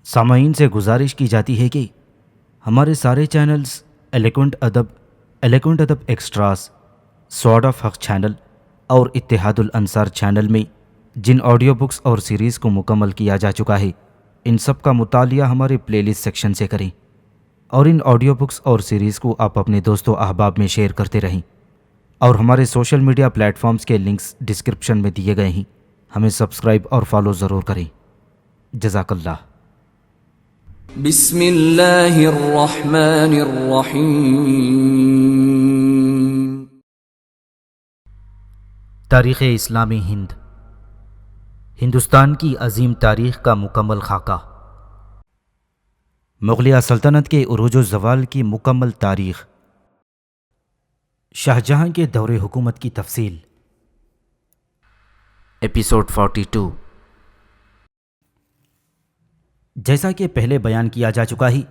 سامعین سے گزارش کی جاتی ہے کہ ہمارے سارے چینلز ایلیکونٹ ادب ایکسٹراس، سواد آف حق چینل اور اتحاد الانصار چینل میں جن آڈیو بکس اور سیریز کو مکمل کیا جا چکا ہے، ان سب کا مطالعہ ہمارے پلے لسٹ سیکشن سے کریں اور ان آڈیو بکس اور سیریز کو آپ اپنے دوست و احباب میں شیئر کرتے رہیں، اور ہمارے سوشل میڈیا پلیٹ فارمز کے لنکس ڈسکرپشن میں دیے گئے ہیں، ہمیں سبسکرائب اور فالو ضرور کریں۔ جزاک اللہ۔ بسم اللہ الرحمن الرحیم۔ تاریخ اسلامی ہندوستان کی عظیم تاریخ کا مکمل خاکہ، مغلیہ سلطنت کے عروج و زوال کی مکمل تاریخ، شاہ جہاں کے دور حکومت کی تفصیل۔ ایپیسوڈ 42۔ جیسا کہ پہلے بیان کیا جا چکا ہے،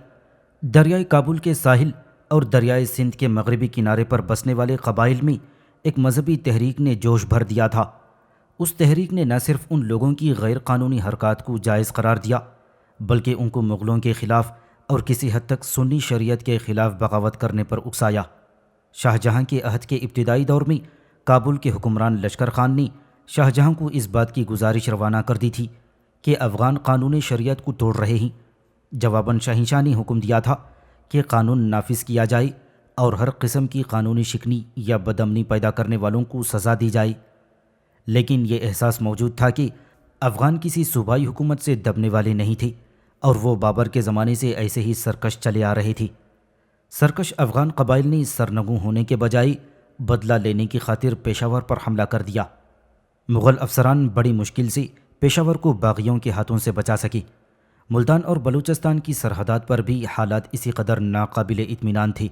دریائے کابل کے ساحل اور دریائے سندھ کے مغربی کنارے پر بسنے والے قبائل میں ایک مذہبی تحریک نے جوش بھر دیا تھا۔ اس تحریک نے نہ صرف ان لوگوں کی غیر قانونی حرکات کو جائز قرار دیا، بلکہ ان کو مغلوں کے خلاف اور کسی حد تک سنی شریعت کے خلاف بغاوت کرنے پر اکسایا۔ شاہ جہاں کے عہد کے ابتدائی دور میں کابل کے حکمران لشکر خان نے شاہ جہاں کو اس بات کی گزارش روانہ کر دی تھی کہ افغان قانون شریعت کو توڑ رہے ہیں۔ جواباً شہنشاہ نے حکم دیا تھا کہ قانون نافذ کیا جائے اور ہر قسم کی قانونی شکنی یا بدامنی پیدا کرنے والوں کو سزا دی جائے، لیکن یہ احساس موجود تھا کہ افغان کسی صوبائی حکومت سے دبنے والے نہیں تھے اور وہ بابر کے زمانے سے ایسے ہی سرکش چلے آ رہے تھے۔ سرکش افغان قبائل نے سرنگوں ہونے کے بجائے بدلہ لینے کی خاطر پشاور پر حملہ کر دیا۔ مغل افسران بڑی مشکل سے پشاور کو باغیوں کے ہاتھوں سے بچا سکے۔ ملتان اور بلوچستان کی سرحدات پر بھی حالات اسی قدر ناقابل اطمینان تھے۔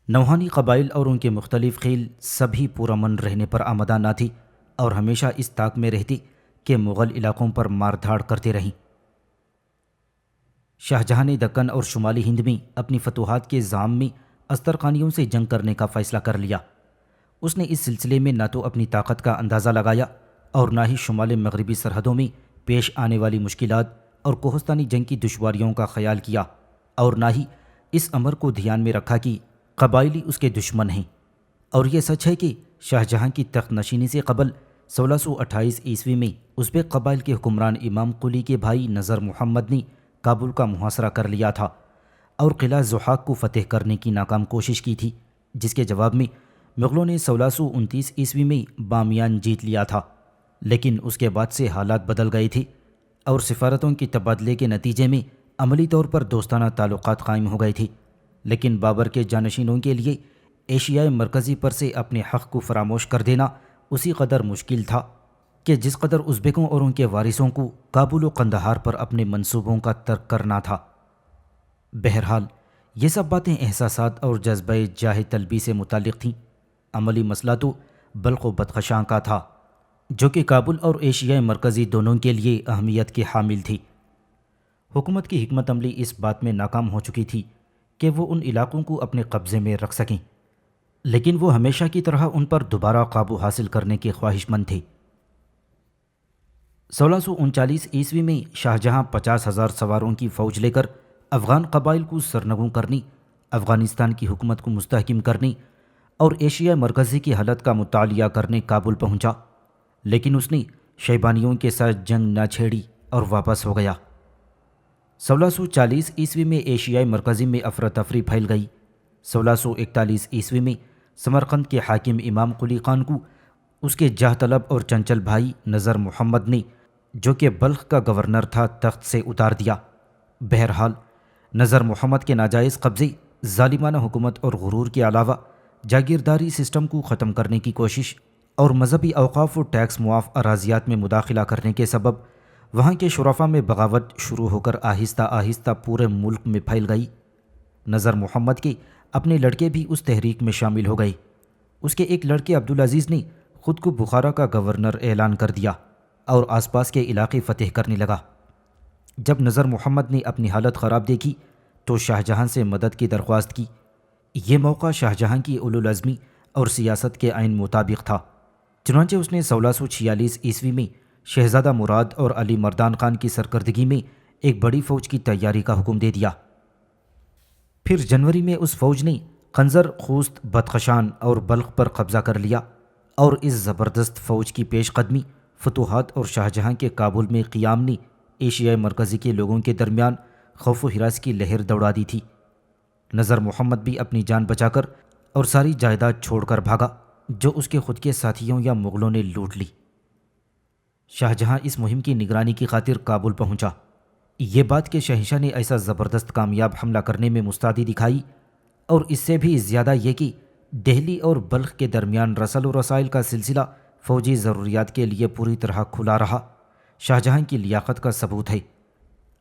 نوحانی قبائل اور ان کے مختلف خیل سبھی پرامن رہنے پر آمادہ نہ تھی اور ہمیشہ اس طاق میں رہتی کہ مغل علاقوں پر مار دھاڑ کرتے رہیں۔ شاہ جہاں نے دکن اور شمالی ہند میں اپنی فتوحات کے ضام میں استرقانیوں سے جنگ کرنے کا فیصلہ کر لیا۔ اس نے اس سلسلے میں نہ تو اپنی طاقت کا اندازہ لگایا اور نہ ہی شمال مغربی سرحدوں میں پیش آنے والی مشکلات اور کوہستانی جنگ کی دشواریوں کا خیال کیا، اور نہ ہی اس امر کو دھیان میں رکھا کہ قبائلی اس کے دشمن ہیں۔ اور یہ سچ ہے کہ شاہ جہاں کی تخت نشینی سے قبل 1628 عیسوی میں ازبک قبائل کے حکمران امام قلی کے بھائی نذر محمد نے کابل کا محاصرہ کر لیا تھا اور قلعہ ضحاک کو فتح کرنے کی ناکام کوشش کی تھی، جس کے جواب میں مغلوں نے 1629 عیسوی میں بامیان جیت لیا تھا۔ لیکن اس کے بعد سے حالات بدل گئے تھے اور سفارتوں کے تبادلے کے نتیجے میں عملی طور پر دوستانہ تعلقات قائم ہو گئے تھے، لیکن بابر کے جانشینوں کے لیے ایشیائے مرکزی پر سے اپنے حق کو فراموش کر دینا اسی قدر مشکل تھا کہ جس قدر ازبکوں اور ان کے وارثوں کو کابل و قندھار پر اپنے منصوبوں کا ترک کرنا تھا۔ بہرحال یہ سب باتیں احساسات اور جذبہ جاہ طلبی سے متعلق تھیں۔ عملی مسئلہ تو بلخ و بدخشاں کا تھا، جو کہ کابل اور ایشیائے مرکزی دونوں کے لیے اہمیت کے حامل تھی۔ حکومت کی حکمت عملی اس بات میں ناکام ہو چکی تھی کہ وہ ان علاقوں کو اپنے قبضے میں رکھ سکیں، لیکن وہ ہمیشہ کی طرح ان پر دوبارہ قابو حاصل کرنے کے خواہش مند تھے۔ 1639 عیسوی میں شاہ جہاں 50,000 سواروں کی فوج لے کر افغان قبائل کو سرنگوں کرنے، افغانستان کی حکومت کو مستحکم کرنے اور ایشیا مرکزی کی حالت کا مطالعہ کرنے کابل پہنچا، لیکن اس نے شیبانیوں کے ساتھ جنگ نہ چھیڑی اور واپس ہو گیا۔ 1640 عیسوی میں ایشیائے مرکزی میں افراتفری پھیل گئی۔ 1641 عیسوی میں سمرقند کے حاکم امام قلی خان کو اس کے جاہ طلب اور چنچل بھائی نذر محمد نے، جو کہ بلخ کا گورنر تھا، تخت سے اتار دیا۔ بہرحال نذر محمد کے ناجائز قبضے، ظالمانہ حکومت اور غرور کے علاوہ جاگیرداری سسٹم کو ختم کرنے کی کوشش اور مذہبی اوقاف و ٹیکس معاف اراضیات میں مداخلہ کرنے کے سبب وہاں کے شرفاء میں بغاوت شروع ہو کر آہستہ آہستہ پورے ملک میں پھیل گئی۔ نذر محمد کے اپنے لڑکے بھی اس تحریک میں شامل ہو گئے۔ اس کے ایک لڑکے عبدالعزیز نے خود کو بخارا کا گورنر اعلان کر دیا اور آس پاس کے علاقے فتح کرنے لگا۔ جب نذر محمد نے اپنی حالت خراب دیکھی تو شاہ جہاں سے مدد کی درخواست کی۔ یہ موقع شاہ جہاں کی اولوالعزمی اور سیاست کے عین مطابق تھا، چنانچہ اس نے 1646 عیسوی میں شہزادہ مراد اور علی مردان خان کی سرکردگی میں ایک بڑی فوج کی تیاری کا حکم دے دیا۔ پھر جنوری میں اس فوج نے خنزر، خوست، بدخشان اور بلخ پر قبضہ کر لیا، اور اس زبردست فوج کی پیش قدمی، فتوحات اور شاہجہاں کے کابل میں قیام نے ایشیائے مرکزی کے لوگوں کے درمیان خوف و ہراس کی لہر دوڑا دی تھی۔ نظر محمد بھی اپنی جان بچا کر اور ساری جائیداد چھوڑ کر بھاگا جو اس کے خود کے ساتھیوں یا مغلوں نے لوٹ لی۔ شاہجہاں اس مہم کی نگرانی کی خاطر کابل پہنچا۔ یہ بات کہ شہنشاہ نے ایسا زبردست کامیاب حملہ کرنے میں مستعدی دکھائی، اور اس سے بھی زیادہ یہ کہ دہلی اور بلخ کے درمیان رسل و رسائل کا سلسلہ فوجی ضروریات کے لیے پوری طرح کھلا رہا، شاہجہاں کی لیاقت کا ثبوت ہے۔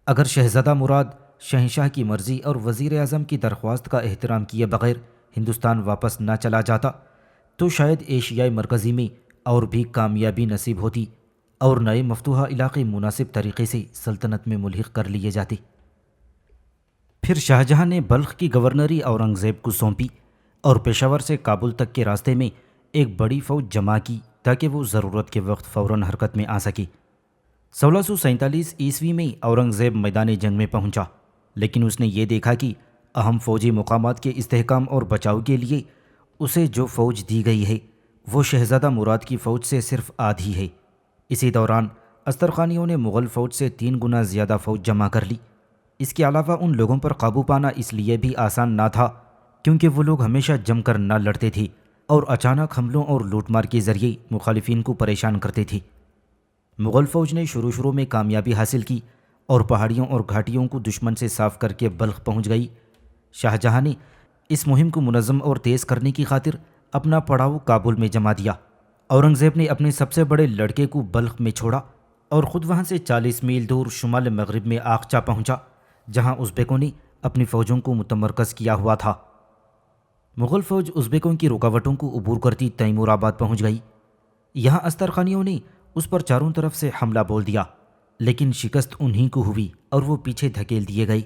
اگر شہزادہ مراد شہنشاہ کی مرضی اور وزیر اعظم کی درخواست کا احترام کیے بغیر ہندوستان واپس نہ چلا جاتا تو شاید ایشیائے مرکزی میں اور بھی کامیابی نصیب ہوتی اور نئے مفتوحہ علاقے مناسب طریقے سے سلطنت میں ملحق کر لیے جاتے۔ پھر شاہجہاں نے بلخ کی گورنری اورنگزیب کو سونپی اور پشاور سے کابل تک کے راستے میں ایک بڑی فوج جمع کی تاکہ وہ ضرورت کے وقت فوراً حرکت میں آ سکے۔ 1647 عیسوی میں اورنگزیب میدان جنگ میں پہنچا، لیکن اس نے یہ دیکھا کہ اہم فوجی مقامات کے استحکام اور بچاؤ کے لیے اسے جو فوج دی گئی ہے وہ شہزادہ مراد کی فوج سے صرف آدھی ہے۔ اسی دوران استرخانیوں نے مغل فوج سے 3 گنا زیادہ فوج جمع کر لی۔ اس کے علاوہ ان لوگوں پر قابو پانا اس لیے بھی آسان نہ تھا کیونکہ وہ لوگ ہمیشہ جم کر نہ لڑتے تھے اور اچانک حملوں اور لوٹ مار کے ذریعے مخالفین کو پریشان کرتے تھے۔ مغل فوج نے شروع میں کامیابی حاصل کی اور پہاڑیوں اور گھاٹیوں کو دشمن سے صاف کر کے بلخ پہنچ گئی۔ شاہجہاں نے اس مہم کو منظم اور تیز کرنے کی خاطر اپنا پڑاؤ کابل میں جما دیا۔ اورنگزیب نے اپنے سب سے بڑے لڑکے کو بلخ میں چھوڑا اور خود وہاں سے 40 میل دور شمال مغرب میں آغچہ پہنچا، جہاں ازبیکوں نے اپنی فوجوں کو متمرکز کیا ہوا تھا۔ مغل فوج ازبیکوں کی رکاوٹوں کو عبور کرتی تیمور آباد پہنچ گئی۔ یہاں استرخانیوں نے اس پر چاروں طرف سے حملہ بول دیا، لیکن شکست انہی کو ہوئی اور وہ پیچھے دھکیل دیے گئے۔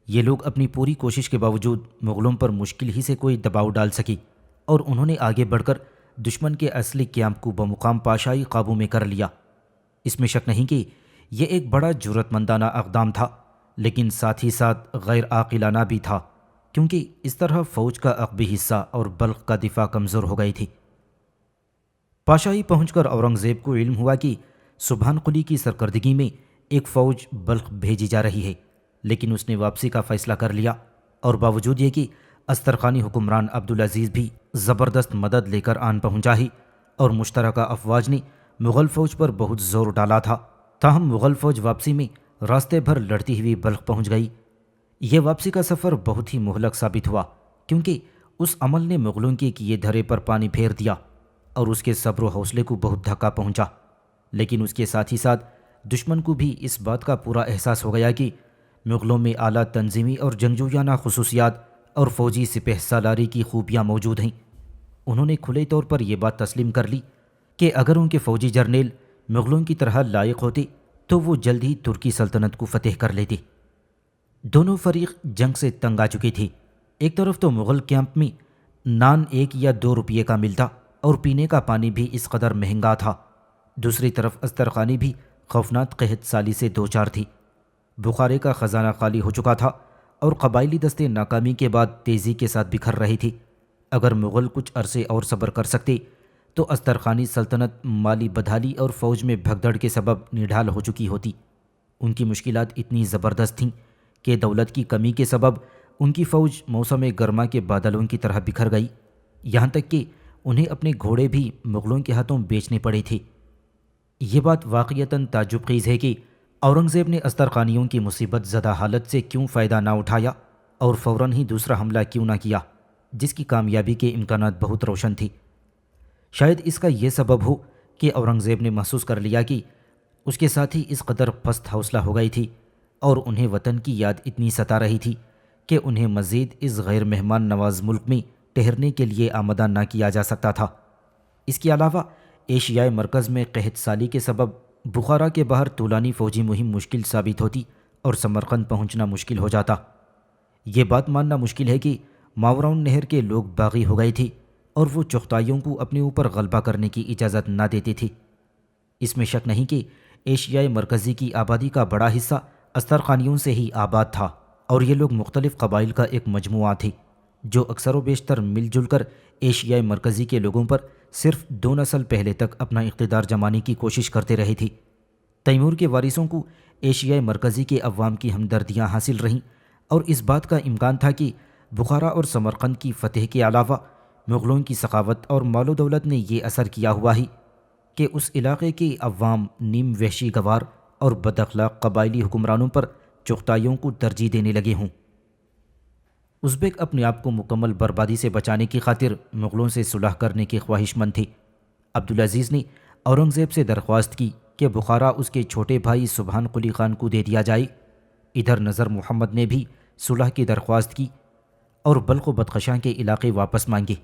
یہ لوگ اپنی پوری کوشش کے باوجود مغلوں پر مشکل ہی سے کوئی دباؤ ڈال سکے اور انہوں نے آگے بڑھ کر دشمن کے اصلی کیمپ کو بمقام پاشائی قابو میں کر لیا۔ اس میں شک نہیں کہ یہ ایک بڑا جرأت مندانہ اقدام تھا، لیکن ساتھ ہی ساتھ غیر عاقلانہ بھی تھا، کیونکہ اس طرح فوج کا عقبی حصہ اور بلخ کا دفاع کمزور ہو گئی تھی۔ پاشائی پہنچ کر اورنگزیب کو علم ہوا کہ سبحان قلی کی سرکردگی میں ایک فوج بلخ بھیجی جا رہی ہے، لیکن اس نے واپسی کا فیصلہ کر لیا، اور باوجود یہ کہ استرخانی حکمران عبدالعزیز بھی زبردست مدد لے کر آن پہنچا ہی اور مشترکہ افواج نے مغل فوج پر بہت زور ڈالا تھا، تاہم مغل فوج واپسی میں راستے بھر لڑتی ہوئی بلخ پہنچ گئی۔ یہ واپسی کا سفر بہت ہی مہلک ثابت ہوا کیونکہ اس عمل نے مغلوں کے کیے دھرے پر پانی پھیر دیا اور اس کے صبر و حوصلے کو بہت دھکا پہنچا، لیکن اس کے ساتھ ہی ساتھ دشمن کو بھی اس بات کا پورا احساس ہو گیا کہ مغلوں میں اعلیٰ تنظیمی اور جنگجویانہ خصوصیات اور فوجی سپہ سالاری کی خوبیاں موجود ہیں۔ انہوں نے کھلے طور پر یہ بات تسلیم کر لی کہ اگر ان کے فوجی جرنیل مغلوں کی طرح لائق ہوتے تو وہ جلد ہی ترکی سلطنت کو فتح کر لیتے۔ دونوں فریق جنگ سے تنگ آ چکے تھے۔ ایک طرف تو مغل کیمپ میں نان 1 یا 2 روپے کا ملتا اور پینے کا پانی بھی اس قدر مہنگا تھا، دوسری طرف استرخانی بھی خوفناک قحط سالی سے دوچار تھی۔ بخارے کا خزانہ خالی ہو چکا تھا اور قبائلی دستے ناکامی کے بعد تیزی کے ساتھ بکھر رہی تھی۔ اگر مغل کچھ عرصے اور صبر کر سکتے تو استرخانی سلطنت مالی بدحالی اور فوج میں بھگدڑ کے سبب نڈھال ہو چکی ہوتی۔ ان کی مشکلات اتنی زبردست تھیں کہ دولت کی کمی کے سبب ان کی فوج موسم گرما کے بادلوں کی طرح بکھر گئی، یہاں تک کہ انہیں اپنے گھوڑے بھی مغلوں کے ہاتھوں بیچنے پڑے تھے۔ یہ بات واقعتاً تعجب خیز ہے کہ اورنگزیب نے استرخانیوں کی مصیبت زدہ حالت سے کیوں فائدہ نہ اٹھایا اور فوراً ہی دوسرا حملہ کیوں نہ کیا، جس کی کامیابی کے امکانات بہت روشن تھی۔ شاید اس کا یہ سبب ہو کہ اورنگزیب نے محسوس کر لیا کہ اس کے ساتھی اس قدر پست حوصلہ ہو گئی تھی اور انہیں وطن کی یاد اتنی ستا رہی تھی کہ انہیں مزید اس غیر مہمان نواز ملک میں ٹھہرنے کے لیے آمادہ نہ کیا جا سکتا تھا۔ اس کے علاوہ ایشیائے مرکز میں قحط سالی کے سبب بخارا کے باہر طولانی فوجی مہم مشکل ثابت ہوتی اور سمرقند پہنچنا مشکل ہو جاتا۔ یہ بات ماننا مشکل ہے کہ ماوراؤن نہر کے لوگ باغی ہو گئے تھے اور وہ چغتائیوں کو اپنے اوپر غلبہ کرنے کی اجازت نہ دیتے تھے۔ اس میں شک نہیں کہ ایشیائے مرکزی کی آبادی کا بڑا حصہ استرخانیوں سے ہی آباد تھا، اور یہ لوگ مختلف قبائل کا ایک مجموعہ تھے جو اکثر و بیشتر مل جل کر ایشیائے مرکزی کے لوگوں پر صرف 2 نسل پہلے تک اپنا اقتدار جمانے کی کوشش کرتے رہے تھی۔ تیمور کے وارثوں کو ایشیائے مرکزی کے عوام کی ہمدردیاں حاصل رہیں، اور اس بات کا امکان تھا کہ بخارا اور سمرقند کی فتح کے علاوہ مغلوں کی سخاوت اور مال و دولت نے یہ اثر کیا ہوا ہی کہ اس علاقے کے عوام نیم وحشی گوار اور بد اخلاق قبائلی حکمرانوں پر چغتائیوں کو ترجیح دینے لگے ہوں۔ ازبیک اپنے آپ کو مکمل بربادی سے بچانے کی خاطر مغلوں سے صلح کرنے کے خواہش مند تھے۔ عبدالعزیز نے اورنگزیب سے درخواست کی کہ بخارا اس کے چھوٹے بھائی سبحان قلی خان کو دے دیا جائے۔ ادھر نظر محمد نے بھی صلح کی درخواست کی اور بلخ و بدخشاں کے علاقے واپس مانگے۔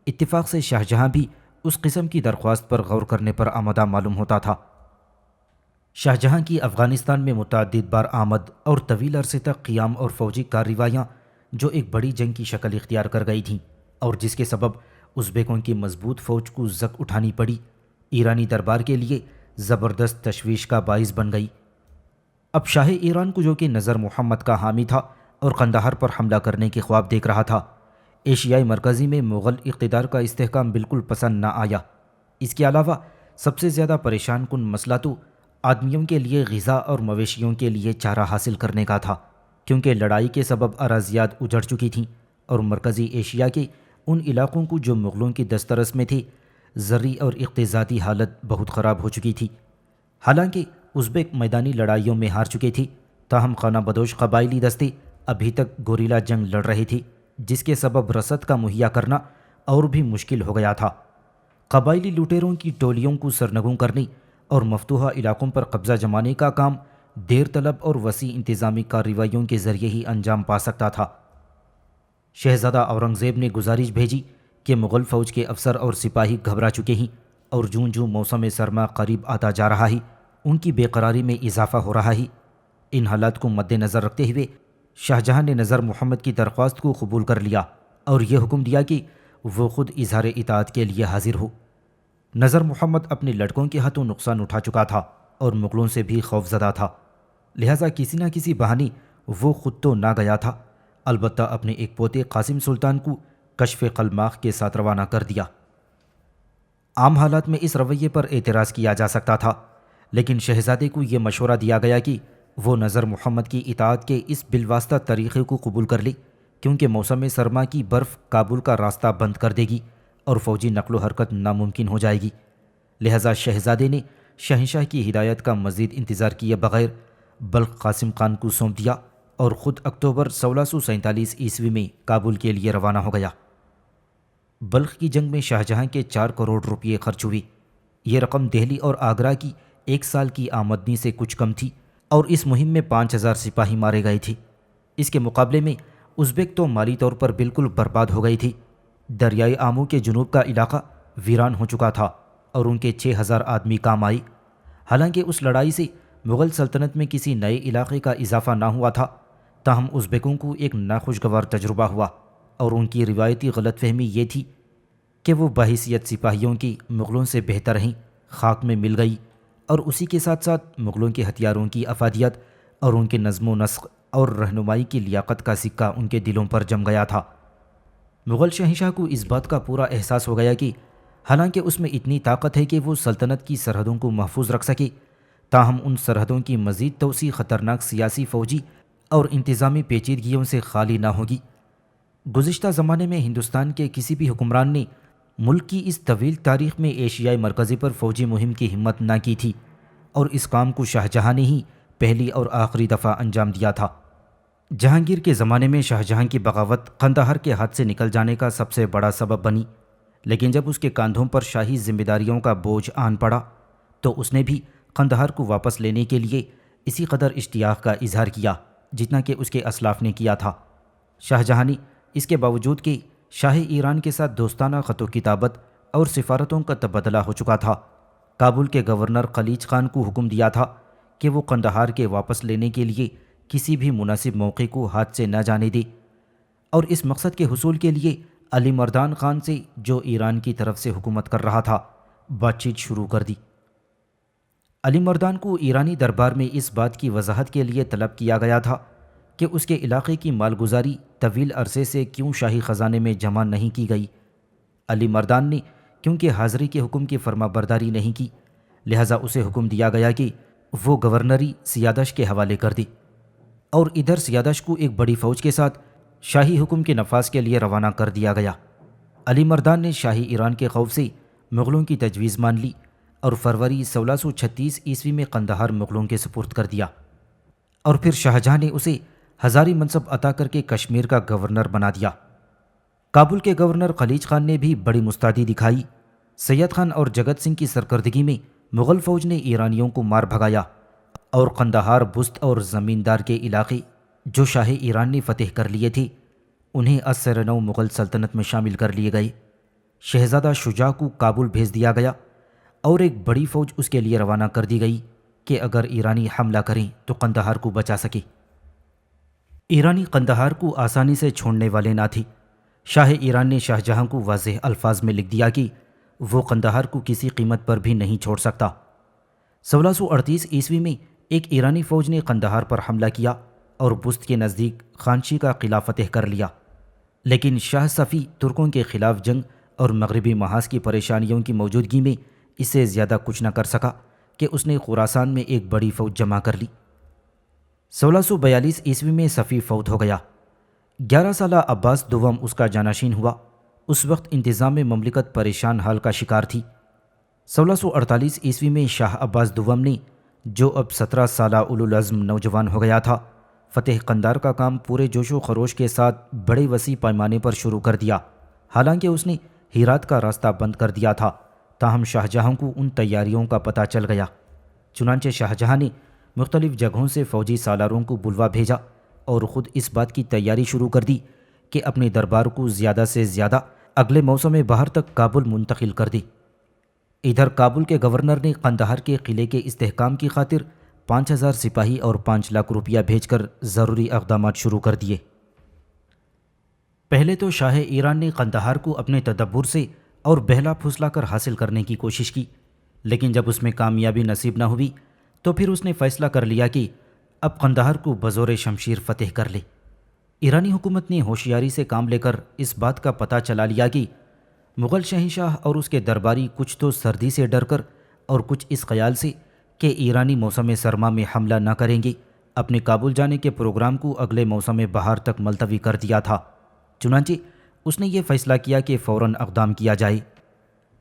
اتفاق سے شاہ جہاں بھی اس قسم کی درخواست پر غور کرنے پر آمادہ معلوم ہوتا تھا۔ شاہ جہاں کی افغانستان میں متعدد بار آمد اور طویل عرصے تک قیام اور فوجی کارروائیاں جو ایک بڑی جنگ کی شکل اختیار کر گئی تھیں، اور جس کے سبب ازبیکوں کی مضبوط فوج کو زک اٹھانی پڑی، ایرانی دربار کے لیے زبردست تشویش کا باعث بن گئی۔ اب شاہ ایران کو، جو کہ نظر محمد کا حامی تھا اور قندھار پر حملہ کرنے کے خواب دیکھ رہا تھا، ایشیائی مرکزی میں مغل اقتدار کا استحکام بالکل پسند نہ آیا۔ اس کے علاوہ سب سے زیادہ پریشان کن مسئلہ تو آدمیوں کے لیے غذا اور مویشیوں کے لیے چارہ حاصل کرنے کا تھا، کیونکہ لڑائی کے سبب اراضیات اجڑ چکی تھیں، اور مرکزی ایشیا کے ان علاقوں کو جو مغلوں کی دسترس میں تھے، زرعی اور اقتصادی حالت بہت خراب ہو چکی تھی۔ حالانکہ ازبیک میدانی لڑائیوں میں ہار چکے تھے، تاہم خانہ بدوش قبائلی دستے ابھی تک گوریلا جنگ لڑ رہے تھے، جس کے سبب رسد کا مہیا کرنا اور بھی مشکل ہو گیا تھا۔ قبائلی لوٹیروں کی ٹولیوں کو سرنگوں کرنے اور مفتوحہ علاقوں پر قبضہ جمانے کا کام دیر طلب اور وسیع انتظامی کارروائیوں کے ذریعے ہی انجام پا سکتا تھا۔ شہزادہ اورنگزیب نے گزارش بھیجی کہ مغل فوج کے افسر اور سپاہی گھبرا چکے ہیں، اور جوں جوں موسم سرما قریب آتا جا رہا ہے، ان کی بے قراری میں اضافہ ہو رہا ہے۔ ان حالات کو مد نظر رکھتے ہوئے شاہ جہاں نے نظر محمد کی درخواست کو قبول کر لیا اور یہ حکم دیا کہ وہ خود اظہار اطاعت کے لیے حاضر ہو۔ نظر محمد اپنے لڑکوں کے ہاتھوں نقصان اٹھا چکا تھا اور مغلوں سے بھی خوف زدہ تھا، لہٰذا کسی نہ کسی بہانے وہ خود تو نہ گیا تھا، البتہ اپنے ایک پوتے قاسم سلطان کو کشف قلماق کے ساتھ روانہ کر دیا۔ عام حالات میں اس رویے پر اعتراض کیا جا سکتا تھا، لیکن شہزادے کو یہ مشورہ دیا گیا کہ وہ نظر محمد کی اطاعت کے اس بالواسطہ طریقے کو قبول کر لے، کیونکہ موسم سرما کی برف کابل کا راستہ بند کر دے گی اور فوجی نقل و حرکت ناممکن ہو جائے گی۔ لہٰذا شہزادے نے شہنشاہ کی ہدایت کا مزید انتظار کیے بغیر بلخ قاسم خان کو سونپ دیا اور خود اکتوبر 1647 عیسوی میں کابل کے لیے روانہ ہو گیا۔ بلخ کی جنگ میں شاہ جہاں کے 4 کروڑ روپے خرچ ہوئے۔ یہ رقم دہلی اور آگرہ کی 1 سال کی آمدنی سے کچھ کم تھی، اور اس مہم میں 5000 سپاہی مارے گئے تھے۔ اس کے مقابلے میں ازبیک تو مالی طور پر بالکل برباد ہو گئی تھی۔ دریائے آمو کے جنوب کا علاقہ ویران ہو چکا تھا اور ان کے 6000 آدمی کام آئے۔ حالانکہ اس لڑائی سے مغل سلطنت میں کسی نئے علاقے کا اضافہ نہ ہوا تھا، تاہم ازبیکوں کو ایک ناخوشگوار تجربہ ہوا، اور ان کی روایتی غلط فہمی یہ تھی کہ وہ بحیثیت سپاہیوں کی مغلوں سے بہتر ہیں خاک میں مل گئی، اور اسی کے ساتھ ساتھ مغلوں کے ہتھیاروں کی افادیت اور ان کے نظم و نسق اور رہنمائی کی لیاقت کا سکہ ان کے دلوں پر جم گیا تھا۔ مغل شہنشاہ کو اس بات کا پورا احساس ہو گیا کہ حالانکہ اس میں اتنی طاقت ہے کہ وہ سلطنت کی سرحدوں کو محفوظ رکھ سکے، تاہم ان سرحدوں کی مزید توسیع خطرناک سیاسی، فوجی اور انتظامی پیچیدگیوں سے خالی نہ ہوگی۔ گزشتہ زمانے میں ہندوستان کے کسی بھی حکمران نے ملک کی اس طویل تاریخ میں ایشیائی مرکزی پر فوجی مہم کی ہمت نہ کی تھی، اور اس کام کو شاہ جہاں نے ہی پہلی اور آخری دفعہ انجام دیا تھا۔ جہانگیر کے زمانے میں شاہ جہاں کی بغاوت قندھار کے ہاتھ سے نکل جانے کا سب سے بڑا سبب بنی، لیکن جب اس کے کاندھوں پر شاہی ذمہ داریوں کا بوجھ آن پڑا تو اس نے بھی قندھار کو واپس لینے کے لیے اسی قدر اشتیاق کا اظہار کیا جتنا کہ اس کے اسلاف نے کیا تھا۔ شاہ جہاں نے اس کے باوجود کہ شاہ ایران کے ساتھ دوستانہ خط و کتابت اور سفارتوں کا تبادلہ ہو چکا تھا، کابل کے گورنر خلیج خان کو حکم دیا تھا کہ وہ قندھار کے واپس لینے کے لیے کسی بھی مناسب موقع کو ہاتھ سے نہ جانے دے، اور اس مقصد کے حصول کے لیے علی مردان خان سے، جو ایران کی طرف سے حکومت کر رہا تھا، بات چیت شروع کر دی۔ علی مردان کو ایرانی دربار میں اس بات کی وضاحت کے لیے طلب کیا گیا تھا کہ اس کے علاقے کی مالگزاری طویل عرصے سے کیوں شاہی خزانے میں جمع نہیں کی گئی۔ علی مردان نے کیونکہ حاضری کے حکم کی فرما برداری نہیں کی، لہٰذا اسے حکم دیا گیا کہ وہ گورنری سیادش کے حوالے کر دے، اور ادھر سیادش کو ایک بڑی فوج کے ساتھ شاہی حکم کے نفاذ کے لیے روانہ کر دیا گیا۔ علی مردان نے شاہی ایران کے خوف سے مغلوں کی تجویز مان لی اور فروری 1636 عیسوی میں قندھار مغلوں کے سپرد کر دیا، اور پھر شاہجہاں نے اسے ہزاری منصب عطا کر کے کشمیر کا گورنر بنا دیا۔ کابل کے گورنر خلیج خان نے بھی بڑی مستعدی دکھائی۔ سید خان اور جگت سنگھ کی سرکردگی میں مغل فوج نے ایرانیوں کو مار بھگایا، اور قندھار، بست اور زمیندار کے علاقے جو شاہ ایران نے فتح کر لیے تھے انہیں اثر نو مغل سلطنت میں شامل کر لیے گئے۔ شہزادہ شجاع کو کابل بھیج دیا گیا اور ایک بڑی فوج اس کے لیے روانہ کر دی گئی کہ اگر ایرانی حملہ کریں تو قندھار کو بچا سکے۔ ایرانی قندھار کو آسانی سے چھوڑنے والے نہ تھے۔ شاہ ایران نے شاہجہاں کو واضح الفاظ میں لکھ دیا کہ وہ قندھار کو کسی قیمت پر بھی نہیں چھوڑ سکتا۔ 1638 عیسوی میں ایک ایرانی فوج نے قندھار پر حملہ کیا اور بست کے نزدیک خانشی کا قلعہ فتح کر لیا، لیکن شاہ صفی ترکوں کے خلاف جنگ اور مغربی محاذ کی پریشانیوں کی موجودگی میں اس سے زیادہ کچھ نہ کر سکا کہ اس نے خراسان میں ایک بڑی فوج جمع کر لی۔ 1642 عیسوی میں صفی فوت ہو گیا۔ 11 سالہ عباس دوم اس کا جانشین ہوا۔ اس وقت انتظام مملکت پریشان حال کا شکار تھی۔ 1648 عیسوی میں شاہ عباس دوم نے، جو اب 17 سالہ اولوالعزم نوجوان ہو گیا تھا، فتح قندھار کا کام پورے جوش و خروش کے ساتھ بڑے وسیع پیمانے پر شروع کر دیا۔ حالانکہ اس نے ہیرات کا راستہ بند کر دیا تھا، تاہم شاہجہاں کو ان تیاریوں کا پتہ چل گیا۔ چنانچہ شاہجہاں نے مختلف جگہوں سے فوجی سالاروں کو بلوا بھیجا اور خود اس بات کی تیاری شروع کر دی کہ اپنے دربار کو زیادہ سے زیادہ اگلے موسم بہار تک کابل منتقل کر دے۔ ادھر کابل کے گورنر نے قندھار کے قلعے کے استحکام کی خاطر 5000 سپاہی اور 5 لاکھ روپیہ بھیج کر ضروری اقدامات شروع کر دیے۔ پہلے تو شاہ ایران نے قندھار کو اپنے تدبر سے اور بہلا پھسلا کر حاصل کرنے کی کوشش کی، لیکن جب اس میں کامیابی نصیب نہ ہوئی تو پھر اس نے فیصلہ کر لیا کہ اب قندھار کو بزور شمشیر فتح کر لے۔ ایرانی حکومت نے ہوشیاری سے کام لے کر اس بات کا پتہ چلا لیا کہ مغل شہنشاہ اور اس کے درباری کچھ تو سردی سے ڈر کر اور کچھ اس خیال سے کہ ایرانی موسم سرما میں حملہ نہ کریں گے، اپنے کابل جانے کے پروگرام کو اگلے موسم بہار تک ملتوی کر دیا تھا۔ چنانچہ اس نے یہ فیصلہ کیا کہ فوراً اقدام کیا جائے،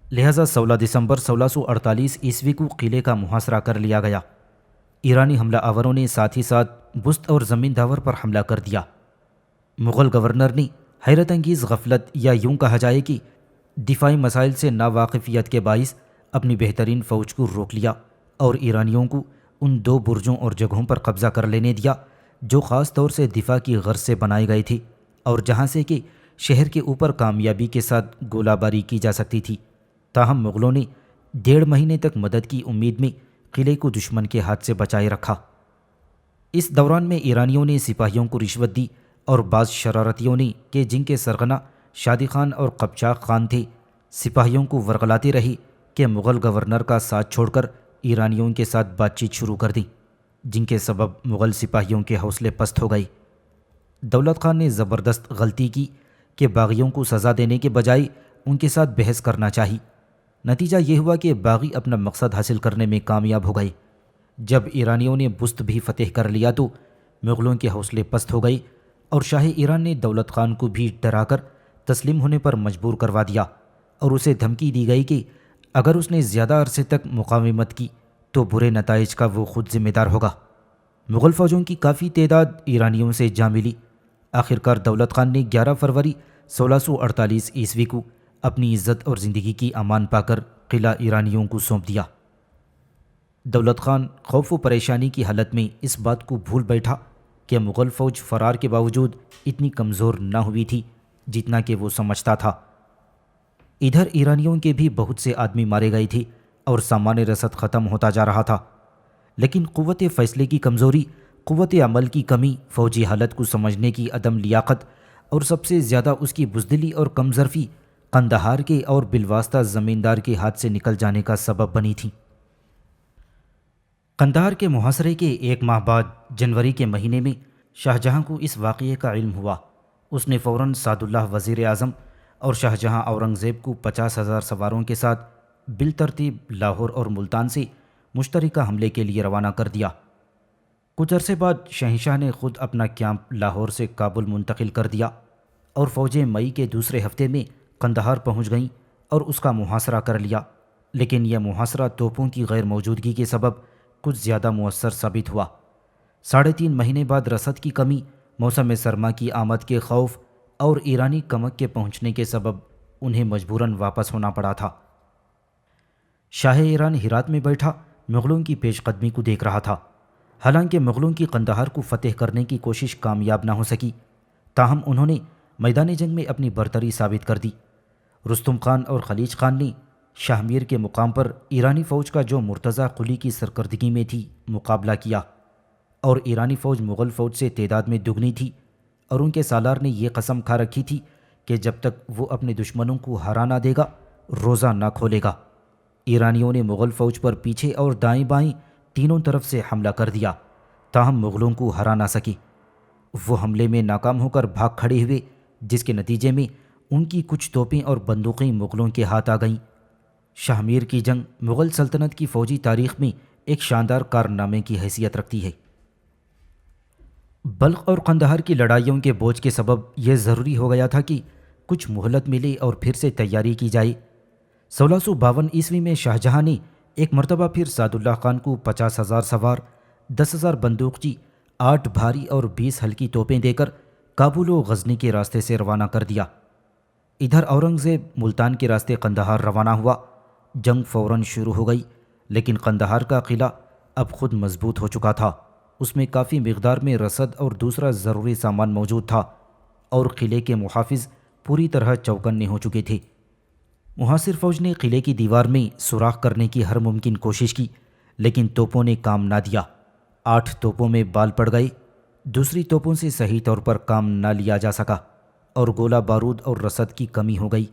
لہذا 16 دسمبر 1648 عیسوی کو قلعے کا محاصرہ کر لیا گیا۔ ایرانی حملہ آوروں نے ساتھ ہی ساتھ بست اور زمین داور پر حملہ کر دیا۔ مغل گورنر نے حیرت انگیز غفلت یا یوں کہا جائے کہ دفاعی مسائل سے ناواقفیت کے باعث اپنی بہترین فوج کو روک لیا اور ایرانیوں کو ان 2 برجوں اور جگہوں پر قبضہ کر لینے دیا جو خاص طور سے دفاع کی غرض سے بنائے گئے تھے اور جہاں سے کہ شہر کے اوپر کامیابی کے ساتھ گولہ باری کی جا سکتی تھی۔ تاہم مغلوں نے 1.5 مہینے تک مدد کی امید میں قلعے کو دشمن کے ہاتھ سے بچائے رکھا۔ اس دوران میں ایرانیوں نے سپاہیوں کو رشوت دی اور بعض شرارتیوں نے کہ جن کے سرغنہ شادی خان اور قبچاق خان تھے، سپاہیوں کو ورغلاتے رہے کہ مغل گورنر کا ساتھ چھوڑ کر ایرانیوں کے ساتھ بات چیت شروع کر دی، جن کے سبب مغل سپاہیوں کے حوصلے پست ہو گئے۔ دولت خان نے زبردست غلطی کی کہ باغیوں کو سزا دینے کے بجائے ان کے ساتھ بحث کرنا چاہی۔ نتیجہ یہ ہوا کہ باغی اپنا مقصد حاصل کرنے میں کامیاب ہو گئے۔ جب ایرانیوں نے بست بھی فتح کر لیا تو مغلوں کے حوصلے پست ہو گئے اور شاہ ایران نے دولت خان کو بھی ڈرا کر تسلیم ہونے پر مجبور کروا دیا اور اسے دھمکی دی گئی کہ اگر اس نے زیادہ عرصے تک مقاومت کی تو برے نتائج کا وہ خود ذمہ دار ہوگا۔ مغل فوجوں کی کافی تعداد ایرانیوں سے جا ملی۔ آخرکار دولت خان نے 11 فروری 1648 عیسوی کو اپنی عزت اور زندگی کی امان پا کر قلعہ ایرانیوں کو سونپ دیا۔ دولت خان خوف و پریشانی کی حالت میں اس بات کو بھول بیٹھا کہ مغل فوج فرار کے باوجود اتنی کمزور نہ ہوئی تھی جتنا کہ وہ سمجھتا تھا۔ ادھر ایرانیوں کے بھی بہت سے آدمی مارے گئے تھے اور سامان رسد ختم ہوتا جا رہا تھا، لیکن قوت فیصلے کی کمزوری، قوت عمل کی کمی، فوجی حالت کو سمجھنے کی عدم لیاقت اور سب سے زیادہ اس کی بزدلی اور کمظرفی قندھار کے اور بالواسطہ زمیندار کے ہاتھ سے نکل جانے کا سبب بنی تھی۔ قندھار کے محاصرے کے ایک ماہ بعد جنوری کے مہینے میں شاہ جہاں کو اس واقعے کا علم ہوا۔ اس نے فوراً سعد اللہ وزیر اعظم اور شاہ جہاں اورنگزیب کو 50,000 سواروں کے ساتھ بالترتیب لاہور اور ملتان سے مشترکہ حملے کے لیے روانہ کر دیا۔ کچھ عرصے بعد شہنشاہ نے خود اپنا کیمپ لاہور سے کابل منتقل کر دیا اور فوجیں مئی کے دوسرے ہفتے میں قندھار پہنچ گئیں اور اس کا محاصرہ کر لیا، لیکن یہ محاصرہ توپوں کی غیر موجودگی کے سبب کچھ زیادہ مؤثر ثابت ہوا۔ 3.5 مہینے بعد رسد کی کمی، موسم سرما کی آمد کے خوف اور ایرانی کمک کے پہنچنے کے سبب انہیں مجبوراً واپس ہونا پڑا تھا۔ شاہ ایران ہرات میں بیٹھا مغلوں کی پیش قدمی کو دیکھ رہا تھا۔ حالانکہ مغلوں کی قندھار کو فتح کرنے کی کوشش کامیاب نہ ہو سکی، تاہم انہوں نے میدان جنگ میں اپنی برتری ثابت کر دی۔ رستم خان اور خلیج خان نے شاہ میر کے مقام پر ایرانی فوج کا جو مرتضی قلی کی سرکردگی میں تھی مقابلہ کیا، اور ایرانی فوج مغل فوج سے تعداد میں دگنی تھی، اور ان کے سالار نے یہ قسم کھا رکھی تھی کہ جب تک وہ اپنے دشمنوں کو ہرا نہ دے گا روزہ نہ کھولے گا۔ ایرانیوں نے مغل فوج پر پیچھے اور دائیں بائیں تینوں طرف سے حملہ کر دیا، تاہم مغلوں کو ہرا نہ سکے۔ وہ حملے میں ناکام ہو کر بھاگ کھڑے ہوئے، جس کے نتیجے میں ان کی کچھ توپیں اور بندوقیں مغلوں کے ہاتھ آ گئیں۔ شاہ میر کی جنگ مغل سلطنت کی فوجی تاریخ میں ایک شاندار کارنامے کی حیثیت رکھتی ہے۔ بلخ اور قندھار کی لڑائیوں کے بوجھ کے سبب یہ ضروری ہو گیا تھا کہ کچھ مہلت ملے اور پھر سے تیاری کی جائے۔ 1652 عیسوی میں شاہ جہاں نے ایک مرتبہ پھر سعد اللہ خان کو 50,000 سوار، 10,000 بندوقچی، 8 بھاری اور 20 ہلکی توپیں دے کر کابل و غزنی کے راستے سے روانہ کر دیا۔ ادھر اورنگزیب ملتان کے راستے قندھار روانہ ہوا۔ جنگ فوراً شروع ہو گئی، لیکن قندھار کا قلعہ اب خود مضبوط ہو چکا تھا۔ اس میں کافی مقدار میں رسد اور دوسرا ضروری سامان موجود تھا، اور قلعے کے محافظ پوری طرح چوکنے ہو چکے تھے۔ محاصر فوج نے قلعے کی دیوار میں سوراخ کرنے کی ہر ممکن کوشش کی، لیکن توپوں نے کام نہ دیا۔ 8 توپوں میں بال پڑ گئے، دوسری توپوں سے صحیح طور پر کام نہ لیا جا سکا، اور گولہ بارود اور رسد کی کمی ہو گئی۔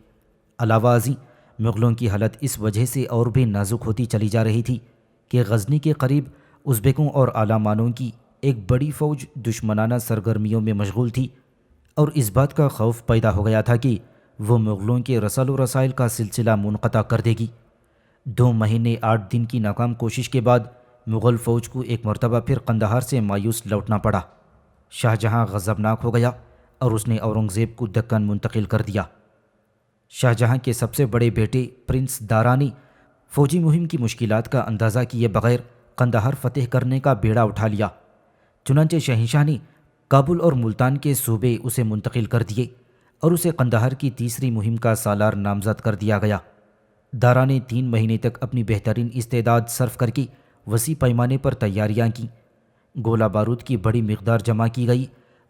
علاوہ ازیں مغلوں کی حالت اس وجہ سے اور بھی نازک ہوتی چلی جا رہی تھی کہ غزنی کے قریب ازبکوں اور آلامانوں کی ایک بڑی فوج دشمنانہ سرگرمیوں میں مشغول تھی، اور اس بات کا خوف پیدا ہو گیا تھا کہ وہ مغلوں کے رسل و رسائل کا سلسلہ منقطع کر دے گی۔ 2 مہینے 8 دن کی ناکام کوشش کے بعد مغل فوج کو ایک مرتبہ پھر قندھار سے مایوس لوٹنا پڑا۔ شاہ جہاں غضبناک ہو گیا اور اس نے اورنگزیب کو دکن منتقل کر دیا۔ شاہ جہاں کے سب سے بڑے بیٹے پرنس دارا نے فوجی مہم کی مشکلات کا اندازہ کیے بغیر قندھار فتح کرنے کا بیڑا اٹھا لیا۔ چنانچہ شہنشاہ نے کابل اور ملتان کے صوبے اسے منتقل کر دیے، اور اسے قندھار کی تیسری مہم کا سالار نامزد کر دیا گیا۔ دارا نے 3 مہینے تک اپنی بہترین استعداد صرف کر کے وسیع پیمانے پر تیاریاں کیں۔ گولہ بارود کی بڑی مقدار جمع کی گئی،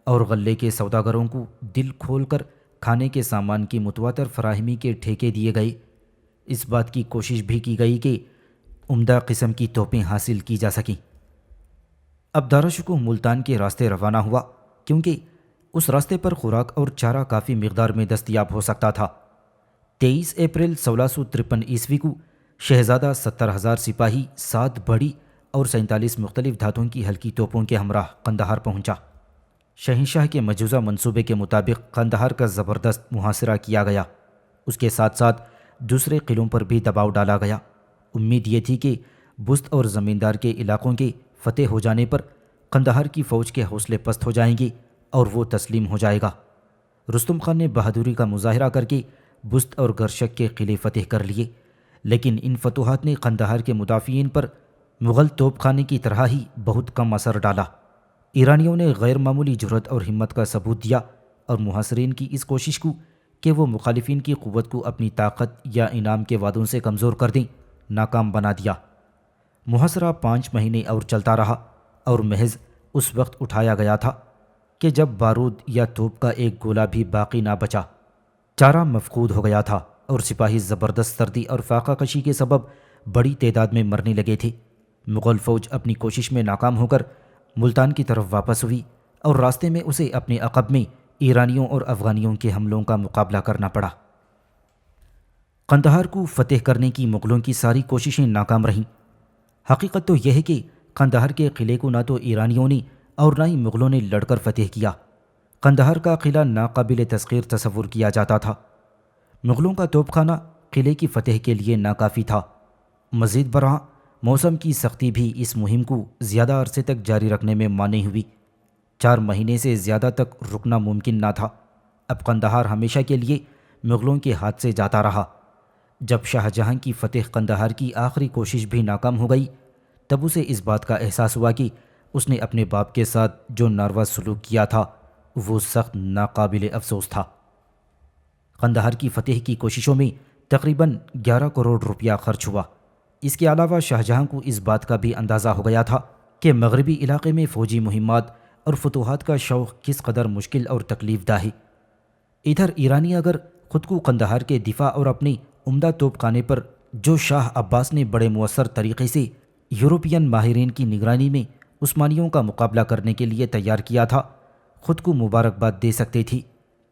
اور غلے کے سوداگروں کو دل کھول کر کھانے کے سامان کی متواتر فراہمی کے ٹھیکے دیے گئے۔ اس بات کی کوشش بھی کی گئی کہ عمدہ قسم کی توپیں حاصل کی جا سکیں۔ اب دارا شکوہ ملتان کے راستے روانہ ہوا، کیونکہ اس راستے پر خوراک اور چارہ کافی مقدار میں دستیاب ہو سکتا تھا۔ 23 اپریل 1653 عیسوی کو شہزادہ 70,000 سپاہی، 7 بڑی اور 47 مختلف دھاتوں کی ہلکی توپوں کے ہمراہ قندھار پہنچا۔ شہنشاہ کے مجوزہ منصوبے کے مطابق قندھار کا زبردست محاصرہ کیا گیا۔ اس کے ساتھ ساتھ دوسرے قلعوں پر بھی دباؤ ڈالا گیا۔ امید یہ تھی کہ بست اور زمیندار کے علاقوں کے فتح ہو جانے پر قندھار کی فوج کے حوصلے پست ہو جائیں گے اور وہ تسلیم ہو جائے گا۔ رستم خان نے بہادری کا مظاہرہ کر کے بست اور گرشک کے قلعے فتح کر لیے، لیکن ان فتوحات نے قندھار کے مدافعین پر مغل توپ خانے کی طرح ہی بہت کم اثر ڈالا۔ ایرانیوں نے غیر معمولی جرأت اور ہمت کا ثبوت دیا، اور محاصرین کی اس کوشش کو کہ وہ مخالفین کی قوت کو اپنی طاقت یا انعام کے وعدوں سے کمزور کر دیں ناکام بنا دیا۔ محاصرہ 5 مہینے اور چلتا رہا، اور محض اس وقت اٹھایا گیا تھا کہ جب بارود یا توپ کا ایک گولہ بھی باقی نہ بچا۔ چارہ مفقود ہو گیا تھا، اور سپاہی زبردست سردی اور فاقہ کشی کے سبب بڑی تعداد میں مرنے لگے تھے۔ مغل فوج اپنی کوشش میں ناکام ہو کر ملتان کی طرف واپس ہوئی، اور راستے میں اسے اپنے عقب میں ایرانیوں اور افغانیوں کے حملوں کا مقابلہ کرنا پڑا۔ قندھار کو فتح کرنے کی مغلوں کی ساری کوششیں ناکام رہیں۔ حقیقت تو یہ ہے کہ قندھار کے قلعے کو نہ تو ایرانیوں نے اور نہ ہی مغلوں نے لڑ کر فتح کیا۔ قندھار کا قلعہ ناقابل تسخیر تصور کیا جاتا تھا۔ مغلوں کا توپ خانہ قلعے کی فتح کے لیے ناکافی تھا۔ مزید برآں موسم کی سختی بھی اس مہم کو زیادہ عرصے تک جاری رکھنے میں مانع ہوئی۔ 4 مہینے سے زیادہ تک رکنا ممکن نہ تھا۔ اب قندھار ہمیشہ کے لیے مغلوں کے ہاتھ سے جاتا رہا۔ جب شاہ جہاں کی فتح قندھار کی آخری کوشش بھی ناکام ہو گئی، تب اسے اس بات کا احساس ہوا کہ اس نے اپنے باپ کے ساتھ جو ناروا سلوک کیا تھا وہ سخت ناقابل افسوس تھا۔ قندھار کی فتح کی کوششوں میں تقریباً 11 کروڑ روپیہ خرچ ہوا۔ اس کے علاوہ شاہ جہاں کو اس بات کا بھی اندازہ ہو گیا تھا کہ مغربی علاقے میں فوجی مہمات اور فتوحات کا شوق کس قدر مشکل اور تکلیف دہ ہے۔ ادھر ایرانی اگر خود کو قندھار کے دفاع اور اپنی عمدہ توپ خانے پر جو شاہ عباس نے بڑے مؤثر طریقے سے یورپین ماہرین کی نگرانی میں عثمانیوں کا مقابلہ کرنے کے لیے تیار کیا تھا، خود کو مبارکباد دے سکتے تھی،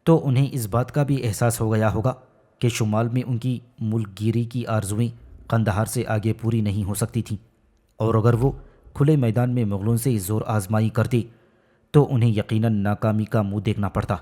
تو انہیں اس بات کا بھی احساس ہو گیا ہوگا کہ شمال میں ان کی ملک گیری کی آرزویں قندھار سے آگے پوری نہیں ہو سکتی تھیں، اور اگر وہ کھلے میدان میں مغلوں سے زور آزمائی کرتے تو انہیں یقیناً ناکامی کا منہ دیکھنا پڑتا۔